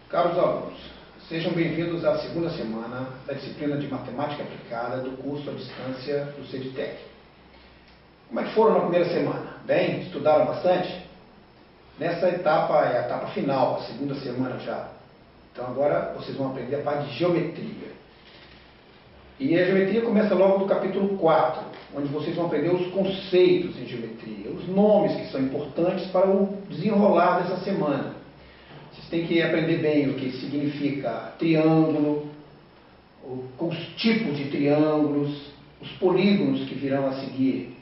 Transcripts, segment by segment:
Caros alunos, sejam bem-vindos à segunda semana da disciplina de Matemática Aplicada do curso à distância do CEDTEC. Como é que foram na primeira semana? Bem? Estudaram bastante? Nessa etapa é a etapa final, a segunda semana já. Então agora vocês vão aprender a parte de geometria. E a geometria começa logo no capítulo 4, onde vocês vão aprender os conceitos em geometria, os nomes que são importantes para o desenrolar dessa semana. Vocês têm que aprender bem o que significa triângulo, os tipos de triângulos, os polígonos que virão a seguir.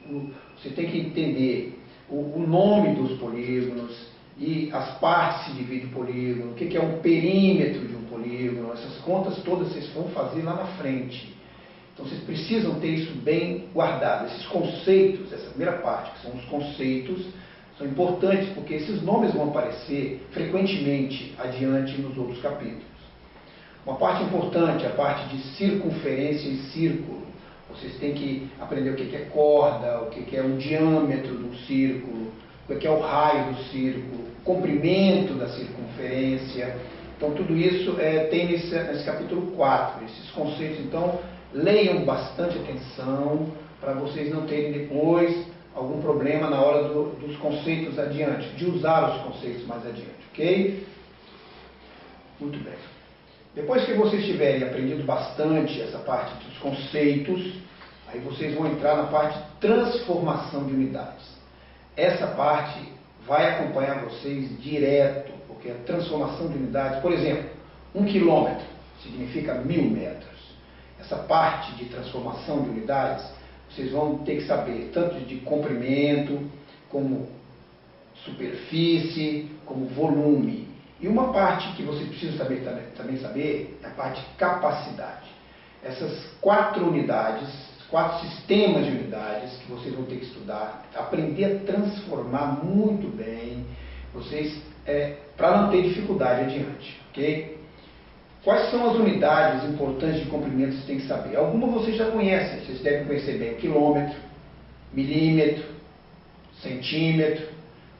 Você tem que entender o nome dos polígonos e as partes que dividem o polígono, o que é um perímetro de um polígono. Essas contas todas vocês vão fazer lá na frente. Então vocês precisam ter isso bem guardado. Esses conceitos, essa primeira parte, que são os conceitos, são importantes porque esses nomes vão aparecer frequentemente adiante nos outros capítulos. Uma parte importante é a parte de circunferência e círculo. Vocês têm que aprender o que é corda, o que é o diâmetro do círculo, o que é o raio do círculo, o comprimento da circunferência. Então tudo isso tem nesse capítulo 4. Esses conceitos, então, leiam bastante atenção para vocês não terem depois algum problema na hora dos conceitos adiante, de usar os conceitos mais adiante, ok? Muito bem. Depois que vocês tiverem aprendido bastante essa parte dos conceitos, aí vocês vão entrar na parte de transformação de unidades. Essa parte vai acompanhar vocês direto, porque a transformação de unidades, por exemplo, 1 quilômetro significa 1000 metros. Essa parte de transformação de unidades, vocês vão ter que saber tanto de comprimento, como superfície, como volume. E uma parte que vocês precisam também saber é a parte de capacidade. Essas 4 unidades, 4 sistemas de unidades que vocês vão ter que estudar, aprender a transformar muito bem, para não ter dificuldade adiante, ok? Quais são as unidades importantes de comprimento que vocês têm que saber? Algumas vocês já conhecem, vocês devem conhecer bem o quilômetro, milímetro, centímetro.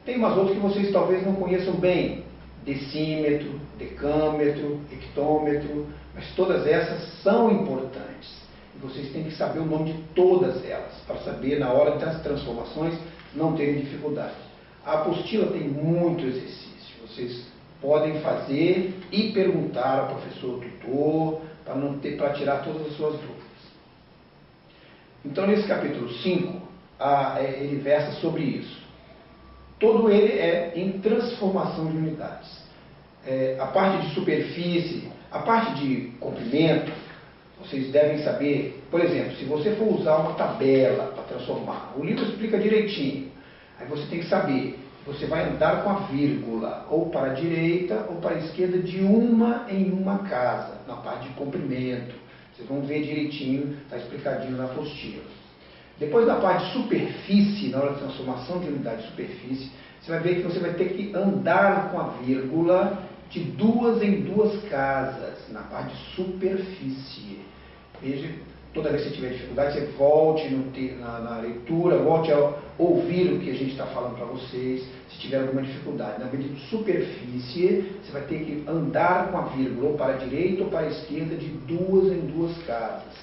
Tem umas outras que vocês talvez não conheçam bem, decímetro, decâmetro, hectômetro, mas todas essas são importantes. E vocês têm que saber o nome de todas elas, para saber na hora das transformações não terem dificuldade. A apostila tem muito exercício, vocês podem fazer e perguntar ao professor tutor para tirar todas as suas dúvidas. Então, nesse capítulo 5, ele versa sobre isso. Todo ele é em transformação de unidades. A parte de superfície, a parte de comprimento, vocês devem saber, por exemplo, se você for usar uma tabela para transformar, o livro explica direitinho, aí você tem que saber. Você vai andar com a vírgula, ou para a direita ou para a esquerda, de uma em uma casa, na parte de comprimento. Vocês vão ver direitinho, está explicadinho na apostila. Depois, na parte de superfície, na hora de transformação de unidade de superfície, você vai ver que você vai ter que andar com a vírgula de 2 em 2 casas, na parte de superfície. Veja, toda vez que você tiver dificuldade, você volte na leitura, volte a ouvir o que a gente está falando para vocês, se tiver alguma dificuldade. Na medida de superfície, você vai ter que andar com a vírgula, ou para a direita ou para a esquerda, de 2 em 2 casas.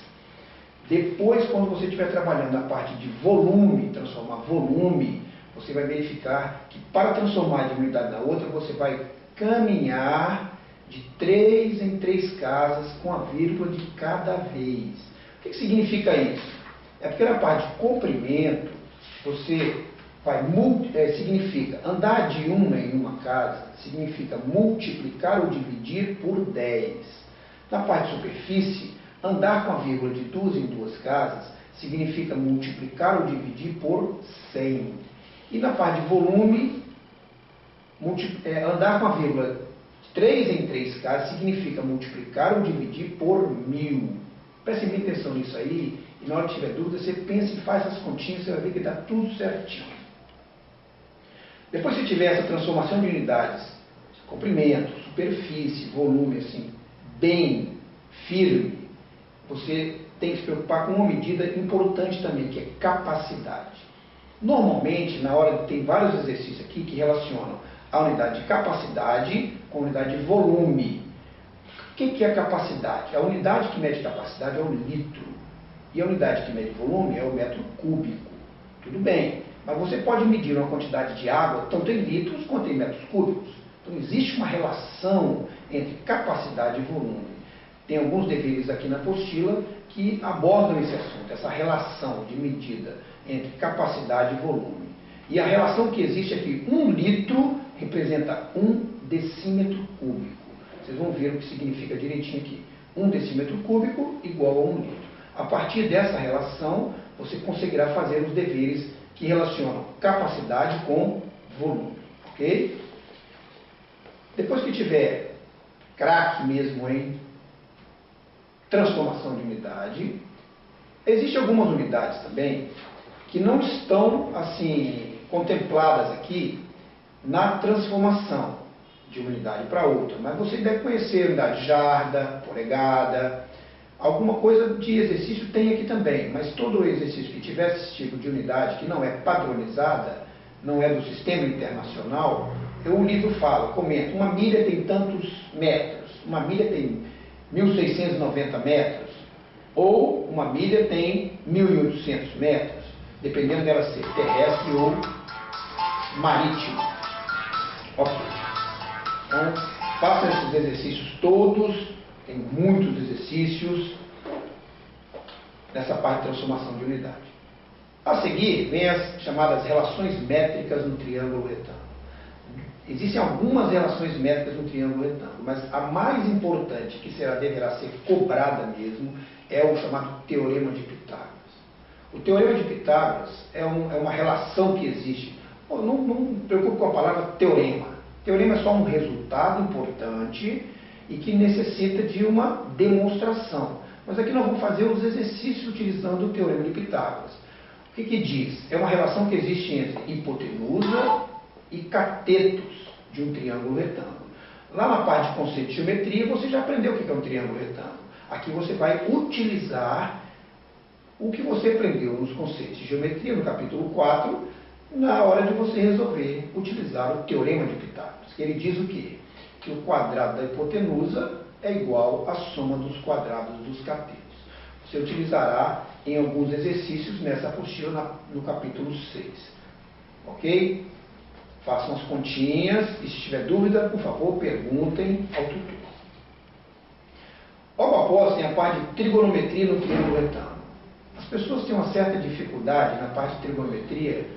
Depois, quando você estiver trabalhando na parte de volume, transformar volume, você vai verificar que para transformar de uma unidade na outra, você vai caminhar de 3 em 3 casas com a vírgula de cada vez. O que significa isso? É porque na parte de comprimento, significa andar de uma em uma casa, significa multiplicar ou dividir por 10. Na parte de superfície, andar com a vírgula de 2 em 2 casas, significa multiplicar ou dividir por 100. E na parte de volume, andar com a vírgula de 3 em 3 casas, significa multiplicar ou dividir por 1000. Prestem bem atenção nisso aí, e na hora que tiver dúvida, você pensa e faz essas continhas, você vai ver que dá tudo certinho. Depois que tiver essa transformação de unidades, comprimento, superfície, volume, assim, bem firme, você tem que se preocupar com uma medida importante também, que é capacidade. Normalmente, na hora tem vários exercícios aqui que relacionam a unidade de capacidade com a unidade de volume. O que é capacidade? A unidade que mede capacidade é o litro. E a unidade que mede volume é o metro cúbico. Tudo bem, mas você pode medir uma quantidade de água tanto em litros quanto em metros cúbicos. Então existe uma relação entre capacidade e volume. Tem alguns deveres aqui na apostila que abordam esse assunto, essa relação de medida entre capacidade e volume. E a relação que existe é que 1 litro representa 1 decímetro cúbico. Vocês vão ver o que significa direitinho aqui. 1 decímetro cúbico igual a 1 litro. A partir dessa relação, você conseguirá fazer os deveres que relacionam capacidade com volume. Ok? Depois que tiver craque mesmo em transformação de unidade, existem algumas unidades também que não estão assim contempladas aqui na transformação de uma unidade para outra, mas você deve conhecer a unidade de jarda, polegada, alguma coisa de exercício tem aqui também, mas todo exercício que tiver esse tipo de unidade que não é padronizada, não é do sistema internacional, o livro fala, comenta, uma milha tem tantos metros, uma milha tem 1.690 metros, ou uma milha tem 1.800 metros, dependendo dela ser terrestre ou marítima. Ok. Então, façam esses exercícios todos, tem muitos exercícios nessa parte de transformação de unidade. A seguir, vem as chamadas relações métricas no triângulo retângulo. Existem algumas relações métricas no triângulo retângulo, mas a mais importante, que deverá ser cobrada mesmo, é o chamado Teorema de Pitágoras. O Teorema de Pitágoras é uma relação que existe. Não me preocupe com a palavra teorema. Teorema é só um resultado importante e que necessita de uma demonstração. Mas aqui nós vamos fazer os exercícios utilizando o Teorema de Pitágoras. O que diz? É uma relação que existe entre hipotenusa e catetos de um triângulo retângulo. Lá na parte de conceito de geometria, você já aprendeu o que é um triângulo retângulo. Aqui você vai utilizar o que você aprendeu nos conceitos de geometria, no capítulo 4, na hora de você resolver utilizar o Teorema de Pitágoras. Que ele diz o quê? Que o quadrado da hipotenusa é igual à soma dos quadrados dos catetos. Você utilizará em alguns exercícios nessa apostila no capítulo 6. Ok? Façam as continhas e se tiver dúvida, por favor, perguntem ao tutor. Logo após tem a parte de trigonometria no triângulo retângulo. As pessoas têm uma certa dificuldade na parte de trigonometria,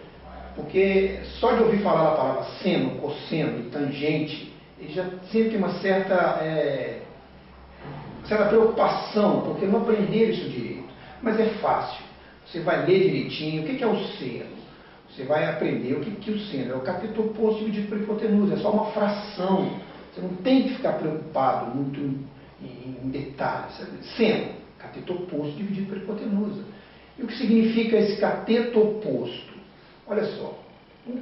porque só de ouvir falar a palavra seno, cosseno e tangente, eles já sentem uma certa preocupação, porque não aprenderam isso direito. Mas é fácil. Você vai ler direitinho o que é o seno. Você vai aprender o que é o seno. É o cateto oposto dividido por hipotenusa. É só uma fração. Você não tem que ficar preocupado muito em detalhes. Seno, cateto oposto dividido por hipotenusa. E o que significa esse cateto oposto? Olha só.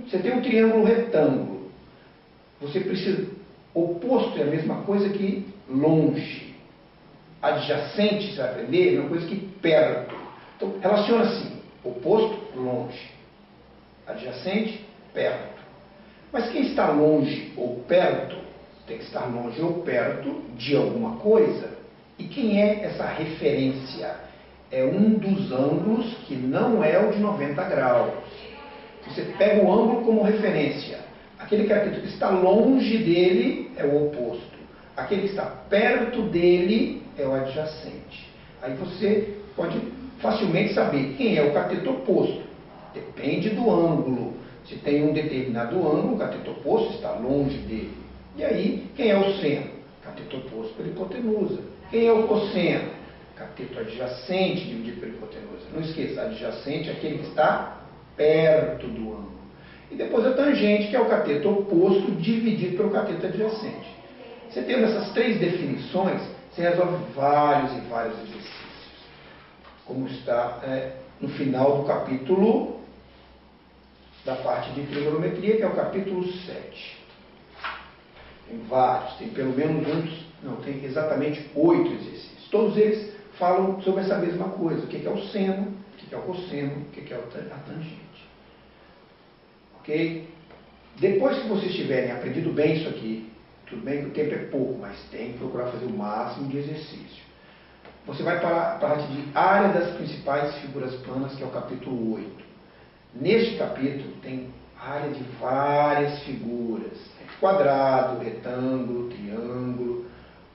Você tem um triângulo retângulo. Você precisa... Oposto é a mesma coisa que longe. Adjacente, você vai aprender, é a mesma coisa que perto. Então, relaciona assim. Oposto, longe. Adjacente, perto. Mas quem está longe ou perto, tem que estar longe ou perto de alguma coisa. E quem é essa referência? É um dos ângulos que não é o de 90 graus. Você pega o ângulo como referência. Aquele cateto que está longe dele é o oposto. Aquele que está perto dele é o adjacente. Aí você pode facilmente saber quem é o cateto oposto. Depende do ângulo. Se tem um determinado ângulo, o cateto oposto está longe dele. E aí, quem é o seno? Cateto oposto pela hipotenusa. Quem é o cosseno? Cateto adjacente dividido pela hipotenusa. Não esqueça, adjacente é aquele que está perto do ângulo. E depois a tangente, que é o cateto oposto dividido pelo cateto adjacente. Você tendo essas três definições, você resolve vários e vários exercícios. Como está no final do capítulo da parte de trigonometria, que é o capítulo 7. Tem vários, tem pelo menos tem exatamente 8 exercícios. Todos eles falam sobre essa mesma coisa. O que é o seno, o que é o cosseno, o que é a tangente. Ok? Depois que vocês tiverem aprendido bem isso aqui, tudo bem que o tempo é pouco, mas tem que procurar fazer o máximo de exercício. Você vai para a parte de área das principais figuras planas, que é o capítulo 8. Neste capítulo tem área de várias figuras. Quadrado, retângulo, triângulo,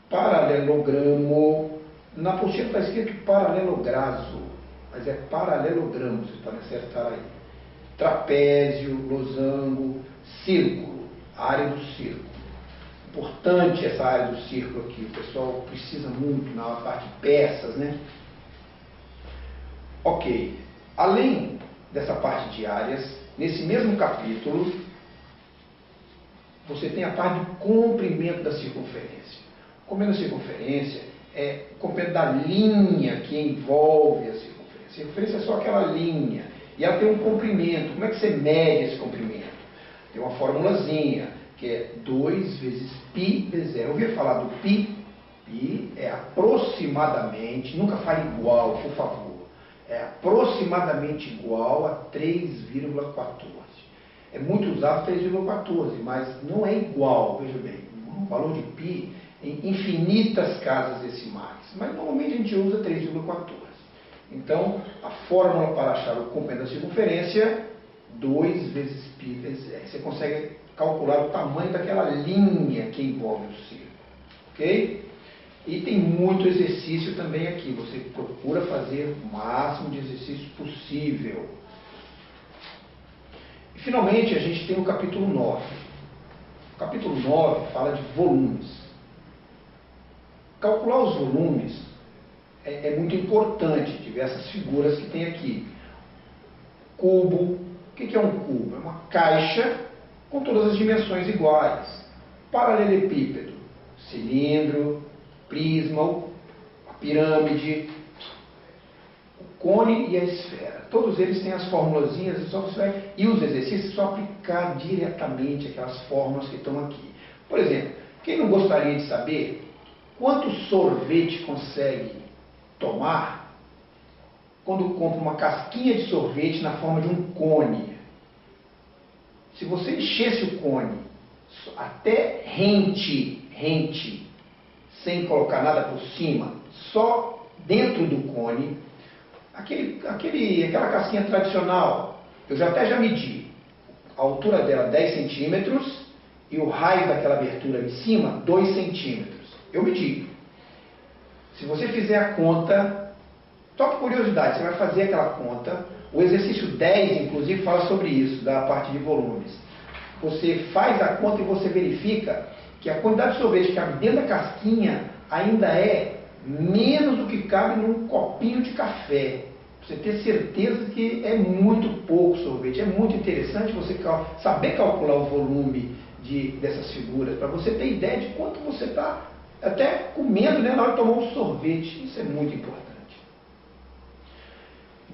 paralelogramo. Na apostila está escrito paralelograso, mas é paralelogramo, vocês podem acertar aí. Trapézio, losango, círculo, área do círculo. Importante essa área do círculo aqui, o pessoal precisa muito na parte de peças, né? Ok, além dessa parte de áreas, nesse mesmo capítulo, você tem a parte do comprimento da circunferência. O comprimento da circunferência é o comprimento da linha que envolve a circunferência. A circunferência é só aquela linha, e ela tem um comprimento. Como é que você mede esse comprimento? Tem uma formulazinha, que é 2 vezes π vezes zero. Ouviu falar do π? Π é aproximadamente, nunca fale igual, por favor. É aproximadamente igual a 3,14. É muito usado 3,14, mas não é igual, veja bem. O valor de π em infinitas casas decimais, mas normalmente a gente usa 3,14. Então, a fórmula para achar o comprimento da circunferência, 2 vezes π vezes zero. Você consegue calcular o tamanho daquela linha que envolve o círculo. Ok? E tem muito exercício também aqui. Você procura fazer o máximo de exercício possível. E finalmente a gente tem o capítulo 9. O capítulo 9 fala de volumes. Calcular os volumes é muito importante, diversas figuras que tem aqui. Cubo. O que é um cubo? É uma caixa com todas as dimensões iguais. Paralelepípedo, cilindro, prisma, a pirâmide, o cone e a esfera. Todos eles têm as formulazinhas e os exercícios, só aplicar diretamente aquelas fórmulas que estão aqui. Por exemplo, quem não gostaria de saber quanto sorvete consegue tomar quando compra uma casquinha de sorvete na forma de um cone? Se você enchesse o cone até rente, sem colocar nada por cima, só dentro do cone, aquela casquinha tradicional, eu já medi a altura dela 10 centímetros e o raio daquela abertura em cima 2 centímetros. Eu medi. Se você fizer a conta, só por curiosidade, você vai fazer aquela conta. O exercício 10, inclusive, fala sobre isso, da parte de volumes. Você faz a conta e você verifica que a quantidade de sorvete que cabe dentro da casquinha ainda é menos do que cabe num copinho de café. Você ter certeza que é muito pouco sorvete. É muito interessante você saber calcular o volume dessas figuras, para você ter ideia de quanto você está até comendo, né, na hora de tomar um sorvete. Isso é muito importante.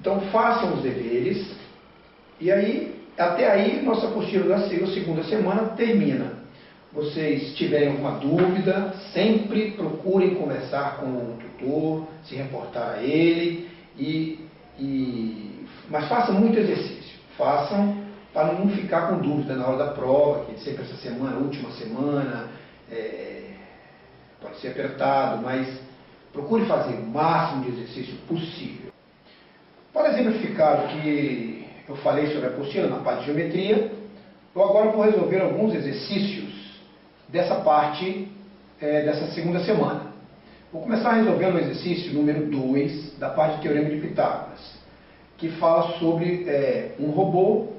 Então façam os deveres, e aí, até aí, nossa apostila da segunda semana termina. Vocês tiverem alguma dúvida, sempre procurem conversar com o tutor, se reportar a ele, mas façam muito exercício. Façam para não ficar com dúvida na hora da prova, que sempre essa semana, última semana, pode ser apertado, mas procure fazer o máximo de exercício possível. Para exemplificar o que eu falei sobre a apostila na parte de geometria, eu agora vou resolver alguns exercícios dessa parte, dessa segunda semana. Vou começar resolvendo o exercício número 2 da parte do Teorema de Pitágoras, que fala sobre um robô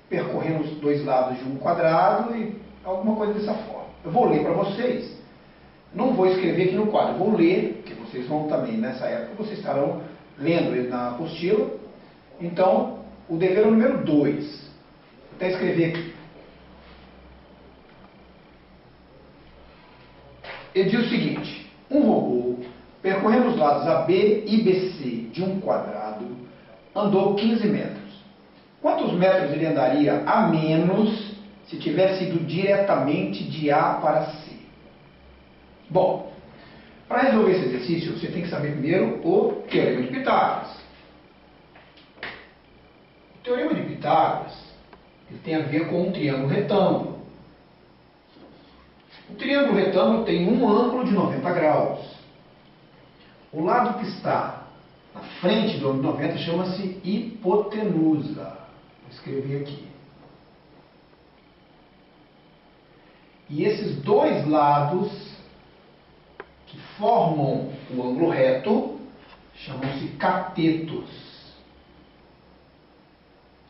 percorrendo os dois lados de um quadrado e alguma coisa dessa forma. Eu vou ler para vocês. Não vou escrever aqui no quadro, eu vou ler, porque vocês vão também, nessa época, vocês estarão lendo ele na apostila. Então, o dever é o número 2. Vou até escrever aqui. Ele diz o seguinte: um robô, percorrendo os lados AB e BC de um quadrado, andou 15 metros. Quantos metros ele andaria a menos se tivesse ido diretamente de A para C? Bom, para resolver esse exercício, você tem que saber primeiro o Teorema de Pitágoras. O Teorema de Pitágoras Ele tem a ver com um triângulo retângulo. O triângulo retângulo tem um ângulo de 90 graus. O lado que está na frente do ângulo de 90 chama-se hipotenusa. Vou escrever aqui. E esses dois lados que formam o ângulo reto chamam-se catetos.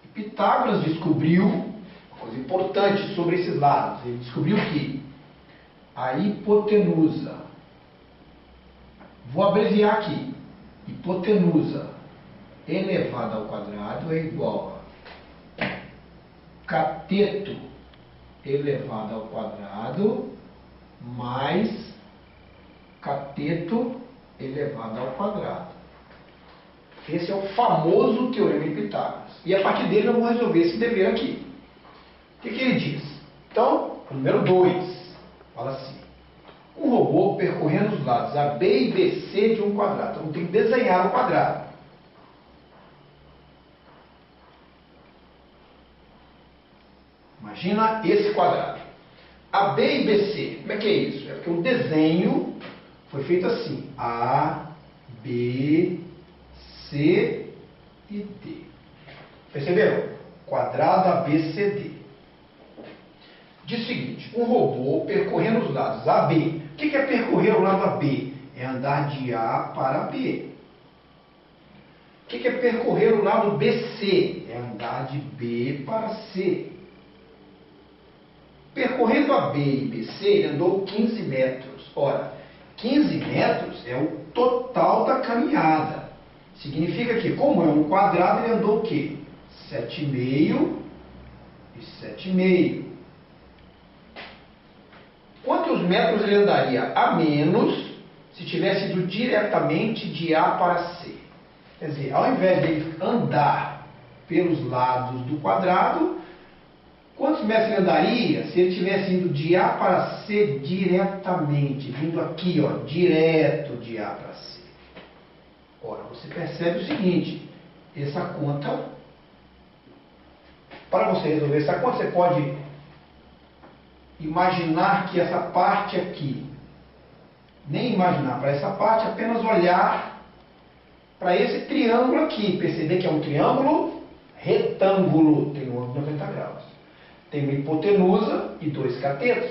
E Pitágoras descobriu uma coisa importante sobre esses lados. Ele descobriu que a hipotenusa, vou abreviar aqui, hipotenusa elevada ao quadrado é igual a cateto elevado ao quadrado mais cateto elevado ao quadrado. Esse é o famoso Teorema de Pitágoras. E a partir dele eu vou resolver esse dever aqui. O que ele diz? Então, número 2, fala assim: um robô percorrendo os lados AB e BC de um quadrado. Então tem que desenhar o quadrado. Imagina esse quadrado. AB e BC. Como é que é isso? É porque o desenho foi feito assim: A, B, C e D. Perceberam? Quadrado ABCD. Diz o seguinte: um robô percorrendo os lados AB. O que é percorrer o lado AB? É andar de A para B. O que é percorrer o lado BC? É andar de B para C. Percorrendo AB e BC, ele andou 15 metros. Ora, 15 metros é o total da caminhada. Significa que, como é um quadrado, ele andou o quê? 7,5 e 7,5. Quantos metros ele andaria a menos se tivesse ido diretamente de A para C? Quer dizer, ao invés dele andar pelos lados do quadrado, quantos metros ele andaria se ele tivesse indo de A para C diretamente, vindo aqui, ó, direto de A para C? Ora, você percebe o seguinte: essa conta, para você resolver essa conta, você pode imaginar que essa parte aqui, nem imaginar para essa parte, apenas olhar para esse triângulo aqui, perceber que é um triângulo retângulo, tem um ângulo de 90 graus. Tem uma hipotenusa e dois catetos.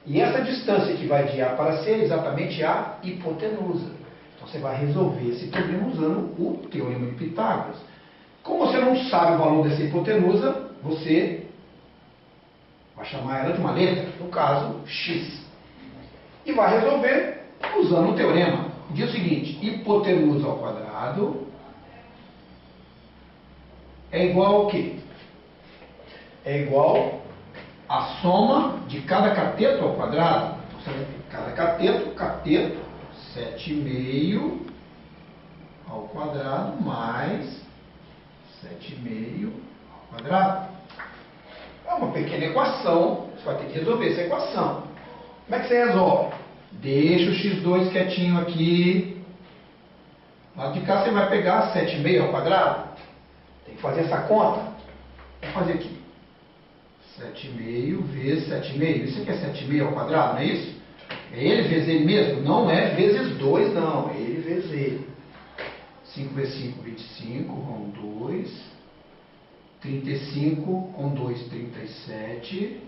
E essa distância que vai de A para C é exatamente a hipotenusa. Então você vai resolver esse problema usando o Teorema de Pitágoras. Como você não sabe o valor dessa hipotenusa, você vai chamar ela de uma letra, no caso, x. E vai resolver usando o teorema. Diz o seguinte: hipotenusa ao quadrado é igual ao quê? É igual à soma de cada cateto ao quadrado. Então, você vai ter cada cateto, 7,5 ao quadrado mais 7,5 ao quadrado. É uma pequena equação, você vai ter que resolver essa equação. Como é que você resolve? Deixa o x2 quietinho aqui. Do lado de cá você vai pegar 7,5 ao quadrado. Tem que fazer essa conta. Vou fazer aqui. 7,5 vezes 7,5. Isso aqui é 7,5 ao quadrado, não é isso? É ele vezes ele mesmo? Não é vezes 2, não. É ele vezes ele. 5 vezes 5, 25, com 2. 35 com 2, 37.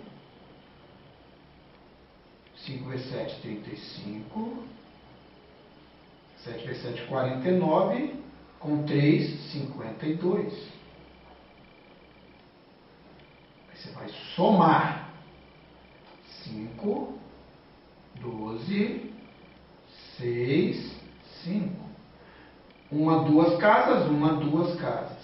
5 vezes 7, 35. 7 vezes 7, 49. Com 3, 52. Aí você vai somar. 5, 12, 6, 5. Uma, duas casas, uma, duas casas.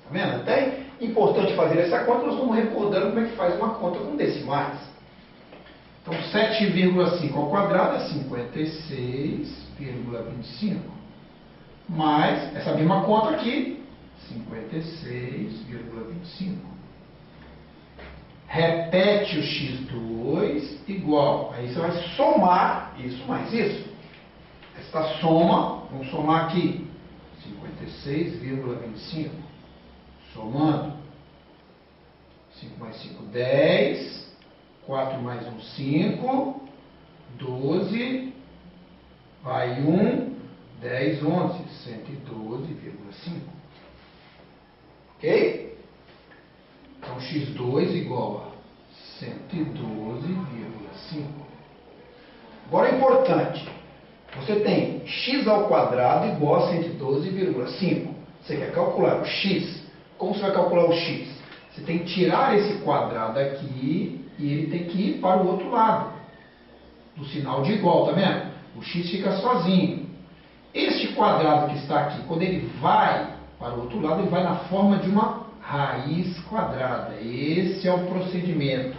Tá vendo? Até importante fazer essa conta, nós vamos recordando como é que faz uma conta com decimais. Então, 7,5 ao quadrado é 56,25. Mais, essa mesma conta aqui, 56,25. Repete o x2 igual. Aí você vai somar isso mais isso. Essa soma, vamos somar aqui, 56,25. Somando, 5 mais 5, 10. 4 mais 1, 5. 12. Vai 1. 10, 11. 112,5. Ok? Então, x2 igual a 112,5. Agora é importante. Você tem x ao quadrado igual a 112,5. Você quer calcular o x? Como você vai calcular o x? Você tem que tirar esse quadrado aqui e ele tem que ir para o outro lado do sinal de igual, tá vendo? O x fica sozinho. Este quadrado que está aqui, quando ele vai para o outro lado, ele vai na forma de uma raiz quadrada. Esse é o procedimento.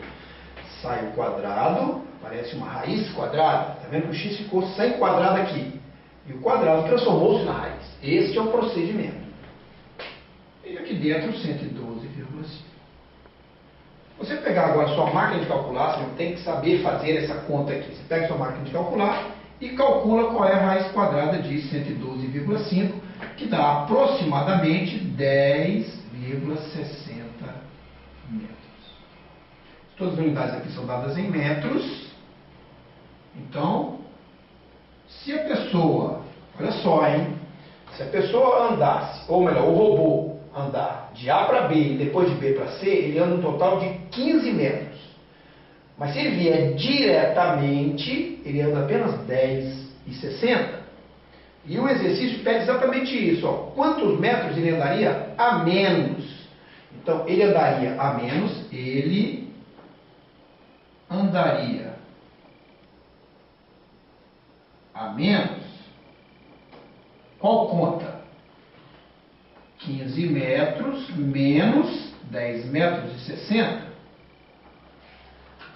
Sai o quadrado, parece uma raiz quadrada. Está vendo que o x ficou sem quadrado aqui. E o quadrado transformou-se na raiz. Este é o procedimento. E aqui dentro, 112,5. Você pegar agora a sua máquina de calcular, você tem que saber fazer essa conta aqui. Você pega a sua máquina de calcular e calcula qual é a raiz quadrada de 112,5, que dá aproximadamente 10,60 metros. Todas as unidades aqui são dadas em metros. Então, se a pessoa, olha só, hein? Se a pessoa andasse, ou melhor, o robô andar de A para B e depois de B para C, ele anda um total de 15 metros. Mas se ele vier diretamente, ele anda apenas 10,60. E o exercício pede exatamente isso. Ó. Quantos metros ele andaria a menos? Então, ele andaria a menos, ele andaria a menos. Qual conta? 15 metros menos 10 metros e 60.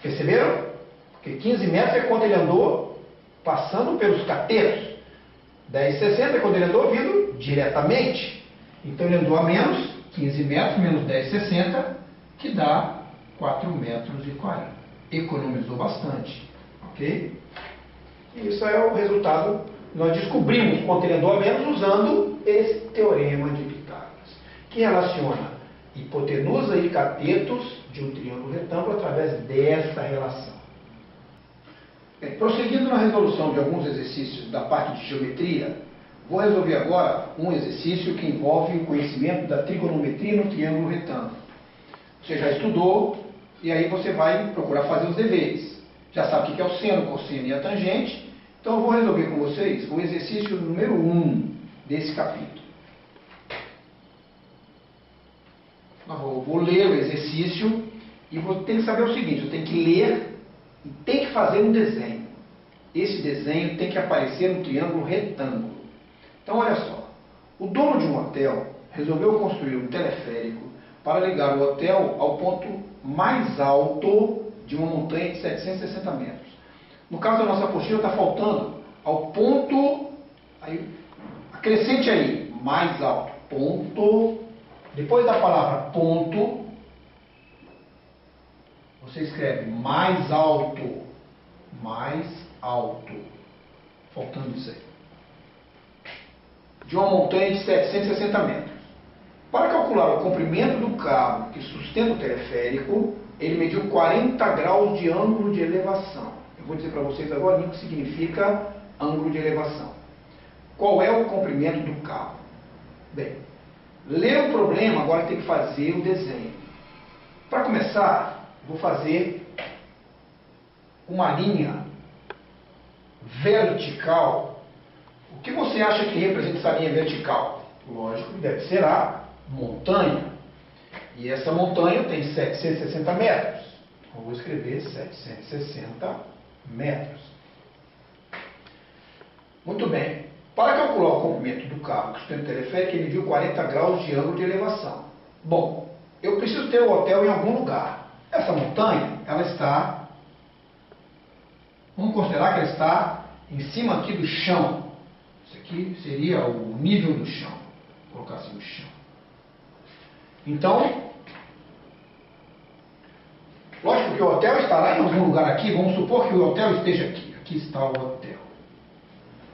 Perceberam? Porque 15 metros é quando ele andou passando pelos catetos. 10,60 é quando ele andou vindo diretamente. Então ele andou a menos 15 metros menos 10,60, que dá 4 metros e 40. Economizou bastante. Ok? E isso é o resultado. Nós descobrimos quanto ele andou a menos usando esse teorema de Pitágoras, que relaciona hipotenusa e catetos de um triângulo retângulo através dessa relação. Bem, prosseguindo na resolução de alguns exercícios da parte de geometria, vou resolver agora um exercício que envolve o conhecimento da trigonometria no triângulo retângulo. Você já estudou e aí você vai procurar fazer os deveres. Já sabe o que é o seno, o cosseno e a tangente. Então eu vou resolver com vocês o exercício número 1 desse capítulo. Eu vou ler o exercício e você tem que saber o seguinte: você tem que ler e tem que fazer um desenho. Esse desenho tem que aparecer no triângulo retângulo. Então olha só, o dono de um hotel resolveu construir um teleférico para ligar o hotel ao ponto mais alto de uma montanha de 760 metros. No caso da nossa apostila está faltando ao ponto, aí, acrescente aí, mais alto, ponto, depois da palavra ponto, você escreve mais alto, faltando isso aí, de uma montanha de 760 metros. Para calcular o comprimento do cabo que sustenta o teleférico, ele mediu 40 graus de ângulo de elevação. Eu vou dizer para vocês agora o que significa ângulo de elevação. Qual é o comprimento do cabo? Bem, ler o problema, agora tem que fazer o desenho. Para começar, vou fazer uma linha vertical. O que você acha que representa essa linha vertical? Lógico que deve ser a montanha. E essa montanha tem 760 metros. Eu vou escrever 760 metros. Muito bem. Para calcular o comprimento do cabo que sustenta o teleférico, ele mediu 40 graus de ângulo de elevação. Bom, eu preciso ter o hotel em algum lugar. Essa montanha, ela está... Vamos considerar que ela está em cima aqui do chão. Isso aqui seria o nível do chão. Vou colocar assim o chão. Então, lógico que o hotel estará em algum lugar aqui. Vamos supor que o hotel esteja aqui. Aqui está o hotel.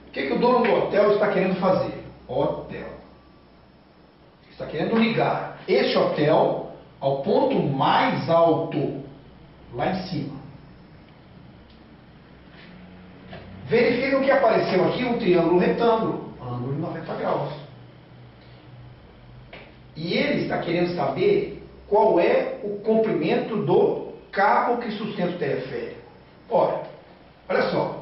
O que o dono do hotel está querendo fazer? Hotel. Está querendo ligar este hotel ao ponto mais alto, lá em cima. Verifica que apareceu aqui um triângulo retângulo, ângulo de 90 graus. E ele está querendo saber qual é o comprimento do cabo que sustenta o teleférico. Ora, olha só.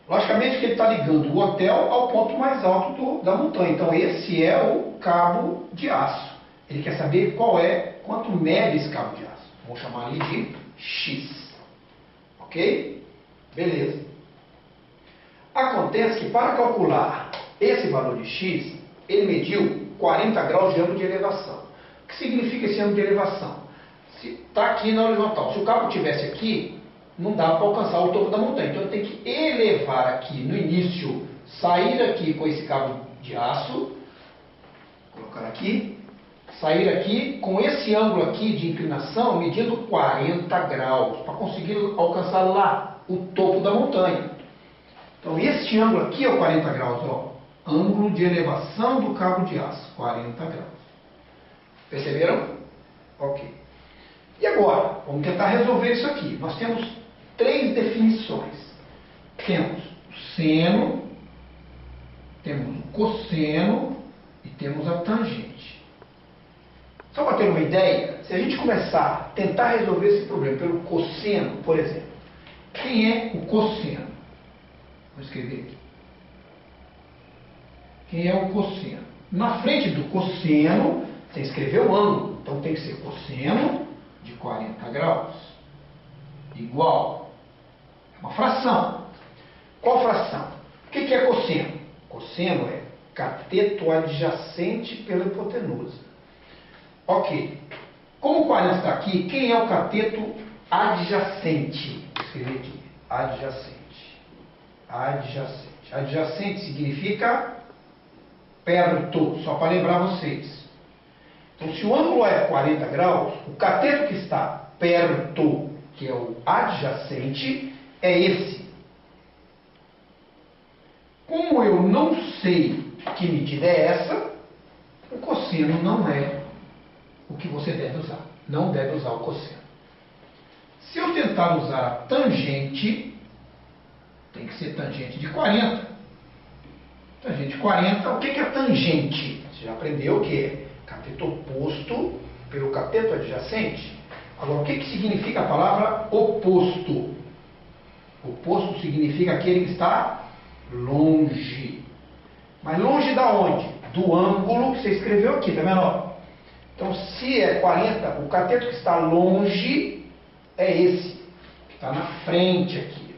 Logicamente que ele está ligando o hotel ao ponto mais alto da montanha. Então esse é o cabo de aço. Ele quer saber quanto mede esse cabo de aço. Vamos chamar ali de X. Ok? Beleza. Acontece que para calcular esse valor de X, ele mediu 40 graus de ângulo de elevação. O que significa esse ângulo de elevação? Está aqui na horizontal. Se o cabo estivesse aqui, não dá para alcançar o topo da montanha. Então ele tem que elevar aqui no início, sair aqui com esse cabo de aço, colocar aqui, sair aqui com esse ângulo aqui de inclinação, medindo 40 graus, para conseguir alcançar lá o topo da montanha. Então este ângulo aqui é o 40 graus, ó. Ângulo de elevação do cabo de aço, 40 graus. Perceberam? Ok. E agora, vamos tentar resolver isso aqui. Nós temos 3 definições. Temos o seno, temos o cosseno e temos a tangente. Só para ter uma ideia, se a gente começar a tentar resolver esse problema pelo cosseno, por exemplo, quem é o cosseno? Vou escrever aqui. Quem é o cosseno? Na frente do cosseno, você escreveu o ângulo. Então tem que ser cosseno de 40 graus. Igual. É uma fração. Qual fração? O que é cosseno? Cosseno é cateto adjacente pela hipotenusa. Ok. Como o 40 está aqui, quem é o cateto adjacente? Vou escrever aqui. Adjacente. Adjacente. Adjacente significa perto, só para lembrar vocês. Então, se o ângulo é 40 graus, o cateto que está perto, que é o adjacente, é esse. Como eu não sei que medida é essa, o cosseno não é o que você deve usar. Não deve usar o cosseno. Se eu tentar usar a tangente, tem que ser tangente de 40. Tangente de 40, o que é tangente? Você já aprendeu o que é cateto oposto pelo cateto adjacente. Agora, o que significa a palavra oposto? Oposto significa aquele que está longe. Mas longe da onde? Do ângulo que você escreveu aqui, tá vendo? Então, se é 40, o cateto que está longe é esse, que está na frente aqui.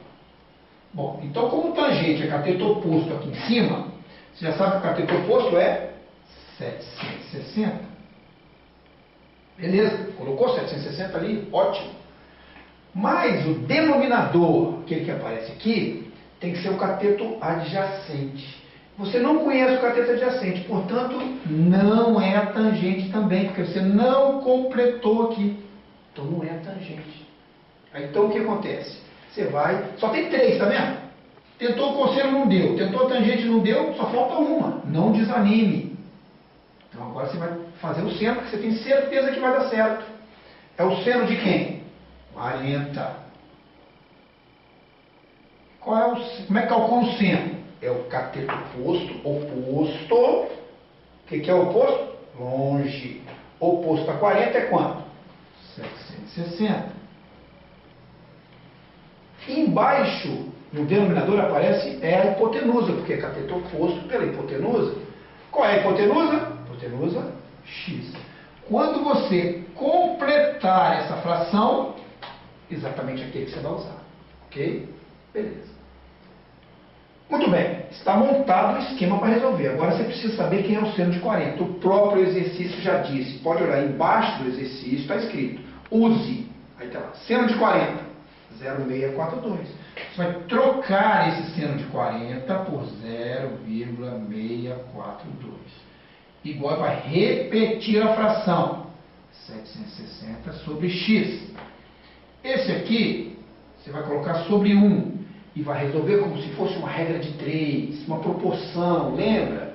Bom, então como tangente é cateto oposto aqui em cima, você já sabe que o cateto oposto é 760. Beleza, colocou 760 ali, ótimo. Mas o denominador, aquele que aparece aqui, tem que ser o cateto adjacente. Você não conhece o cateto adjacente, portanto, não é a tangente também, porque você não completou aqui. Então não é a tangente. Aí, então o que acontece? Você vai... Só tem 3, tá vendo? Tentou o cosseno, não deu. Tentou a tangente, não deu. Só falta uma. Não desanime. Então agora você vai fazer o seno, porque você tem certeza que vai dar certo. É o seno de quem? 40. Como é que calcula o seno? É o cateto oposto. Oposto. O que é o oposto? Longe. Oposto a 40 é quanto? 760. Embaixo, no denominador, aparece a hipotenusa, porque é cateto oposto pela hipotenusa. Qual é a hipotenusa? Hipotenusa x. Quando você completar essa fração, exatamente aquele que você vai usar. Ok? Beleza. Muito bem, está montado o esquema para resolver. Agora você precisa saber quem é o seno de 40. O próprio exercício já disse. Pode olhar embaixo do exercício, está escrito. Use. Aí está lá, seno de 40. 0,642. Você vai trocar esse seno de 40 por 0,642. Igual, vai repetir a fração. 760 sobre x. Esse aqui, você vai colocar sobre 1. E vai resolver como se fosse uma regra de 3, uma proporção. Lembra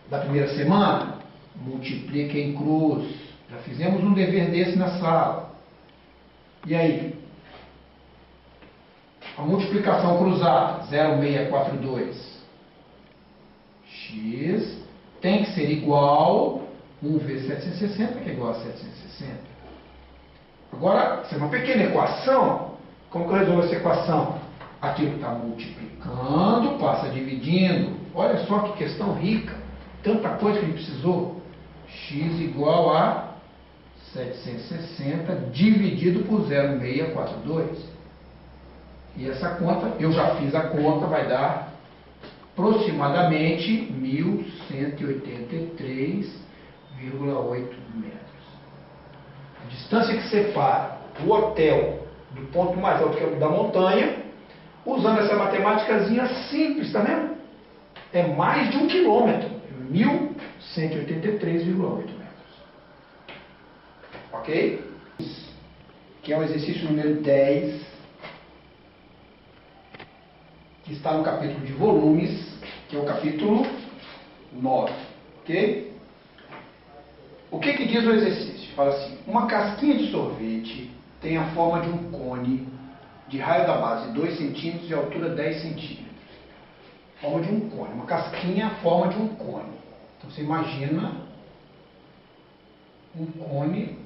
da primeira semana? Multiplica em cruz. Já fizemos um dever desse na sala. E aí? A multiplicação cruzada, 0,642. X tem que ser igual 1 vezes 760, que é igual a 760. Agora, isso é uma pequena equação. Como que eu resolvo essa equação? Aquilo está multiplicando, passa dividindo. Olha só que questão rica. Tanta coisa que a gente precisou. X igual a 760 dividido por 0,642. E essa conta, eu já fiz a conta, vai dar aproximadamente 1.183,8 metros. A distância que separa o hotel do ponto mais alto, que é o da montanha, usando essa matemáticazinha simples, tá vendo? É mais de 1 quilômetro, 1.183,8 metros. Ok? Que é o exercício número 10, que está no capítulo de volumes, que é o capítulo 9. Ok? O que diz o exercício? Fala assim: uma casquinha de sorvete tem a forma de um cone de raio da base 2 centímetros e altura 10 centímetros. Forma de um cone. Uma casquinha, a forma de um cone. Então você imagina um cone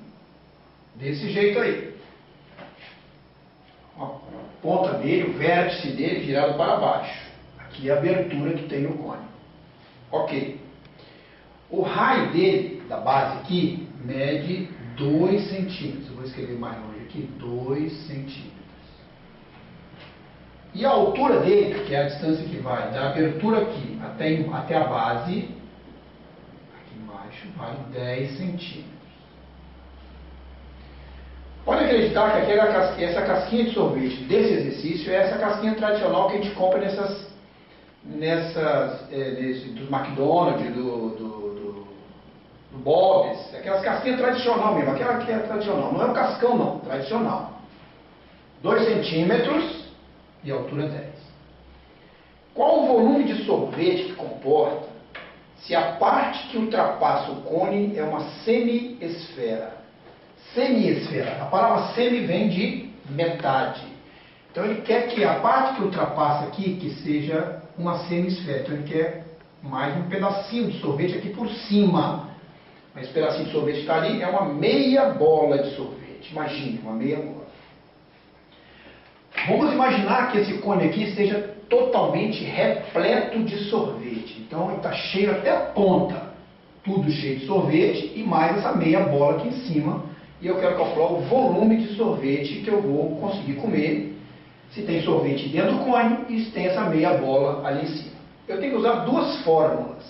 desse jeito aí. A ponta dele, o vértice dele virado para baixo. Aqui é a abertura que tem no cone. Ok. O raio dele, da base aqui, mede 2 centímetros. Eu vou escrever mais longe aqui, 2 centímetros. E a altura dele, que é a distância que vai da abertura aqui até a base, aqui embaixo, vale 10 centímetros. Pode acreditar que essa casquinha de sorvete desse exercício é essa casquinha tradicional que a gente compra dos McDonald's, do Bob's, aquelas casquinhas tradicional mesmo, aquela que é tradicional, não é um cascão não, tradicional. 2 centímetros e altura 10. Qual o volume de sorvete que comporta se a parte que ultrapassa o cone é uma semi-esfera? Semi-esfera. A palavra semi vem de metade. Então ele quer que a parte que ultrapassa aqui, que seja uma semi-esfera. Então ele quer mais um pedacinho de sorvete aqui por cima. Mas esse pedacinho de sorvete está ali, é uma meia bola de sorvete. Imagine, uma meia bola. Vamos imaginar que esse cone aqui esteja totalmente repleto de sorvete. Então ele está cheio até a ponta. Tudo cheio de sorvete e mais essa meia bola aqui em cima. E eu quero calcular o volume de sorvete que eu vou conseguir comer, se tem sorvete dentro do cone e se tem essa meia bola ali em cima. Eu tenho que usar duas fórmulas.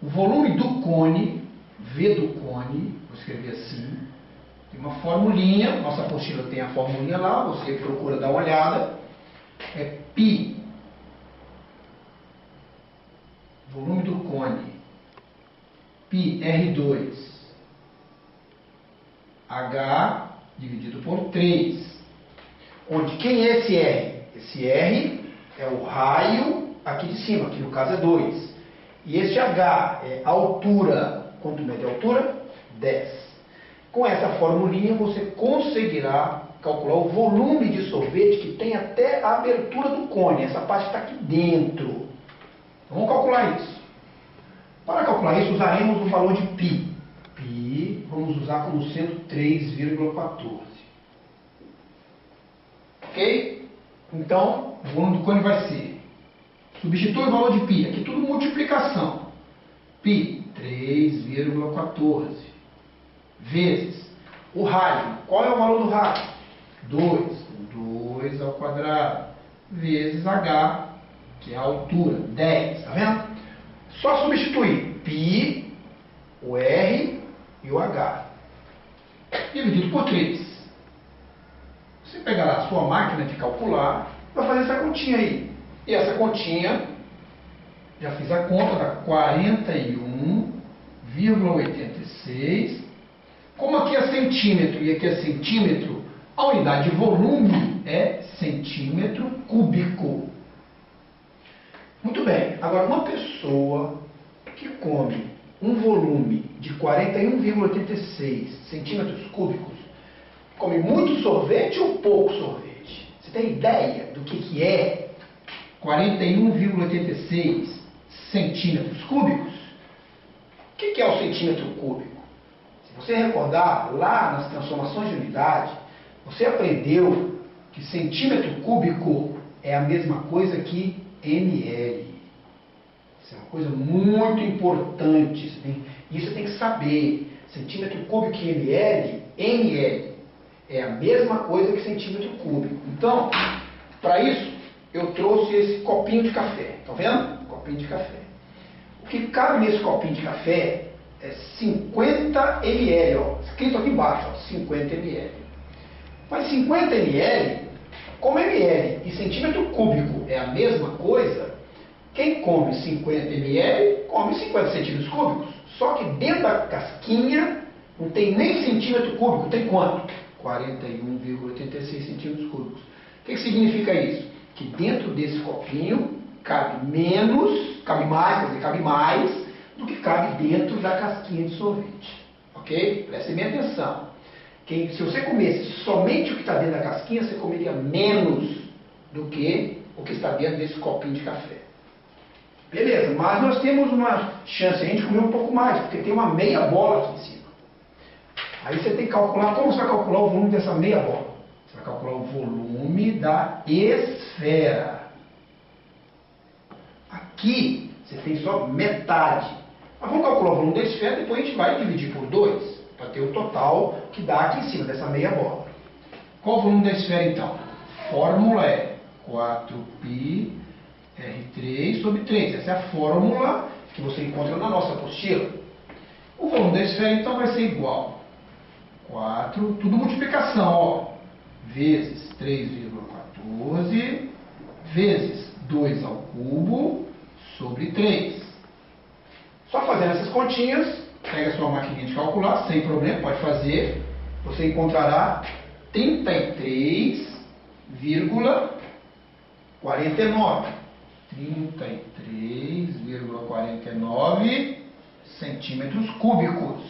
O volume do cone, V do cone, vou escrever assim, tem uma formulinha, nossa apostila tem a formulinha lá, você procura dar uma olhada, é π, volume do cone, π R2, H dividido por 3, onde quem é esse R? Esse R é o raio aqui de cima, que no caso é 2. E esse H é a altura. Quanto mede a altura? 10. Com essa formulinha você conseguirá calcular o volume de sorvete que tem até a abertura do cone. Essa parte está aqui dentro. Então, vamos calcular isso. Para calcular isso, usaremos o valor de π. π vamos usar como sendo 3,14. Ok? Então, o volume do cone vai ser... Substitui o valor de π. Aqui tudo multiplicação. π, 3,14. Vezes o raio. Qual é o valor do raio? 2. 2 ao quadrado. Vezes h, que é a altura. 10. Está vendo? Só substituir π, o r e o h. Dividido por 3. Você pegará a sua máquina de calcular, vai fazer essa continha aí. E essa continha, já fiz a conta, dá 41,86. Como aqui é centímetro e aqui é centímetro, a unidade de volume é centímetro cúbico. Muito bem. Agora, uma pessoa que come um volume de 41,86 centímetros cúbicos come muito sorvete ou pouco sorvete? Você tem ideia do que é 41,86 centímetros cúbicos? O que é o centímetro cúbico? Se você recordar, lá nas transformações de unidade, você aprendeu que centímetro cúbico é a mesma coisa que ml. Isso é uma coisa muito importante. Isso você tem que saber. Centímetro cúbico e ml é a mesma coisa que centímetro cúbico. Então, para isso, eu trouxe esse copinho de café. Estão vendo? Copinho de café. O que cabe nesse copinho de café é 50 ml, ó, escrito aqui embaixo, ó, 50 ml. Mas 50 ml, como ml e centímetro cúbico é a mesma coisa, quem come 50 ml, come 50 centímetros cúbicos. Só que dentro da casquinha não tem nem centímetro cúbico, tem quanto? 41,86 centímetros cúbicos. O que significa isso? Que dentro desse copinho cabe mais do que cabe dentro da casquinha de sorvete. Ok? Preste bem atenção. Se você comesse somente o que está dentro da casquinha, você comeria menos do que o que está dentro desse copinho de café. Beleza, mas nós temos uma chance de comer um pouco mais, porque tem uma meia bola aqui em cima. Aí você tem que calcular, como você vai calcular o volume dessa meia bola? Você vai calcular o volume da esfera. Aqui você tem só metade. Mas vamos calcular o volume da esfera, depois a gente vai dividir por 2, para ter o total que dá aqui em cima dessa meia bola. Qual o volume da esfera então? A fórmula é 4πr3 sobre 3. Essa é a fórmula que você encontra na nossa apostila. O volume da esfera então vai ser igual 4, tudo multiplicação, ó, vezes 3,14 vezes 2 ao cubo sobre 3. Só fazendo essas continhas, pega a sua maquininha de calcular, sem problema, pode fazer, você encontrará 33,49 centímetros cúbicos.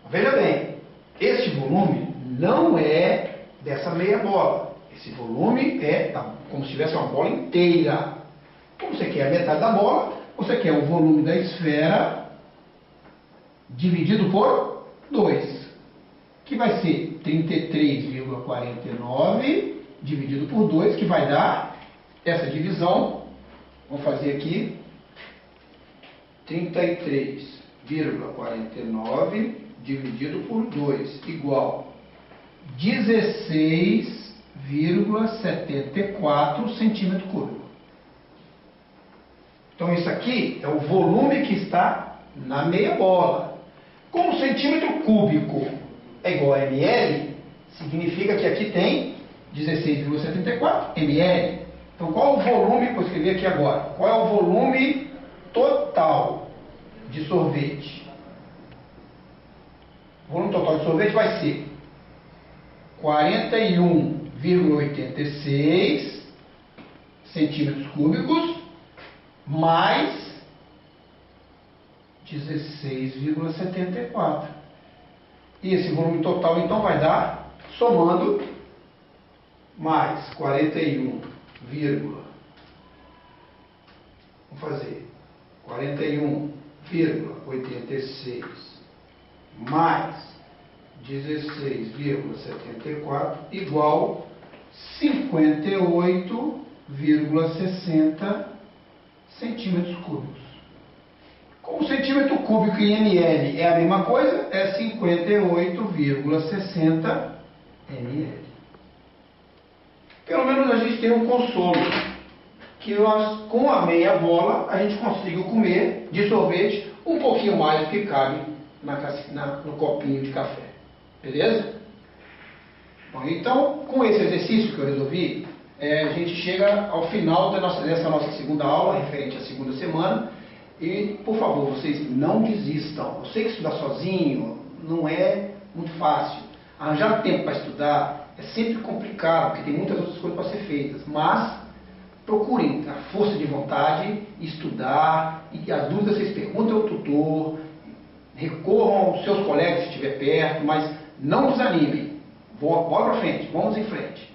Veja bem, este volume não é dessa meia bola. Esse volume é como se tivesse uma bola inteira. Como você quer a metade da bola, você quer o volume da esfera dividido por 2, que vai ser 33,49 dividido por 2, que vai dar essa divisão. Vamos fazer aqui 33,49 dividido por 2 igual 16,74 centímetro cúbico. Então isso aqui é o volume que está na meia bola. Como centímetro cúbico é igual a ml, significa que aqui tem 16,74 ml. Então qual é o volume, vou escrever aqui agora, qual é o volume total de sorvete? O volume total de sorvete vai ser 41,86 centímetros cúbicos mais 16,74. E esse volume total então vai dar, somando, mais 41, vamos fazer 41,86 mais 16,74 igual 58,60 centímetros cúbicos. Como centímetro cúbico em ml é a mesma coisa, é 58,60 ml. Pelo menos a gente tem um consolo, que nós, com a meia bola, a gente conseguiu comer de sorvete um pouquinho mais do que cabe no copinho de café. Beleza? Bom, então, com esse exercício que eu resolvi, a gente chega ao final dessa nossa segunda aula, referente à segunda semana. E, por favor, vocês não desistam. Eu sei que estudar sozinho não é muito fácil. Arranjar tempo para estudar é sempre complicado, porque tem muitas outras coisas para ser feitas. Mas procurem a força de vontade, estudar, e as dúvidas vocês perguntem ao tutor, recorram aos seus colegas se estiver perto, mas não desanimem. Bola para frente, vamos em frente.